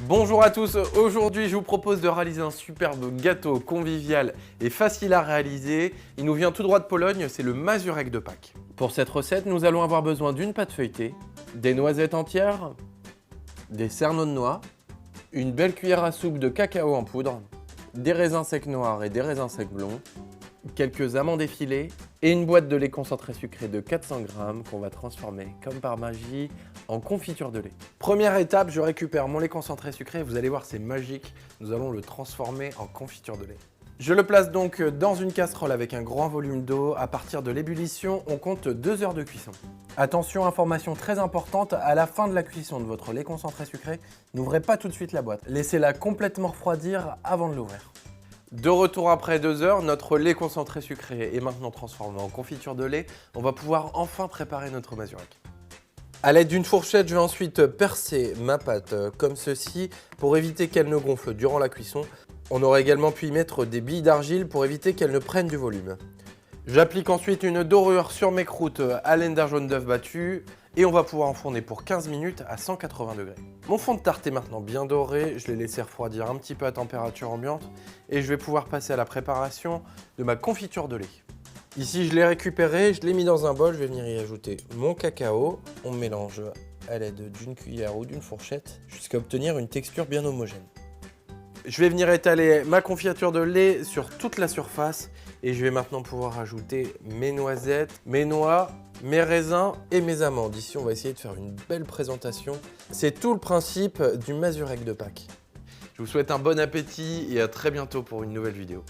Bonjour à tous, aujourd'hui je vous propose de réaliser un superbe gâteau convivial et facile à réaliser. Il nous vient tout droit de Pologne, c'est le mazurek de Pâques. Pour cette recette, nous allons avoir besoin d'une pâte feuilletée, des noisettes entières, des cerneaux de noix, une belle cuillère à soupe de cacao en poudre, des raisins secs noirs et des raisins secs blonds, quelques amandes effilées et une boîte de lait concentré sucré de 400 g qu'on va transformer comme par magie en confiture de lait. Première étape, je récupère mon lait concentré sucré, vous allez voir c'est magique, nous allons le transformer en confiture de lait. Je le place donc dans une casserole avec un grand volume d'eau. À partir de l'ébullition, on compte 2 heures de cuisson. Attention, information très importante, à la fin de la cuisson de votre lait concentré sucré, n'ouvrez pas tout de suite la boîte. Laissez-la complètement refroidir avant de l'ouvrir. De retour après 2 heures, notre lait concentré sucré est maintenant transformé en confiture de lait. On va pouvoir enfin préparer notre mazurek. A l'aide d'une fourchette, je vais ensuite percer ma pâte comme ceci pour éviter qu'elle ne gonfle durant la cuisson. On aurait également pu y mettre des billes d'argile pour éviter qu'elle ne prenne du volume. J'applique ensuite une dorure sur mes croûtes à l'aide d'un jaune d'œuf battu et on va pouvoir enfourner pour 15 minutes à 180 degrés. Mon fond de tarte est maintenant bien doré, je l'ai laissé refroidir un petit peu à température ambiante et je vais pouvoir passer à la préparation de ma confiture de lait. Ici je l'ai récupéré, je l'ai mis dans un bol, je vais venir y ajouter mon cacao. On mélange à l'aide d'une cuillère ou d'une fourchette jusqu'à obtenir une texture bien homogène. Je vais venir étaler ma confiture de lait sur toute la surface et je vais maintenant pouvoir ajouter mes noisettes, mes noix, mes raisins et mes amandes. Ici, on va essayer de faire une belle présentation. C'est tout le principe du mazurek de Pâques. Je vous souhaite un bon appétit et à très bientôt pour une nouvelle vidéo.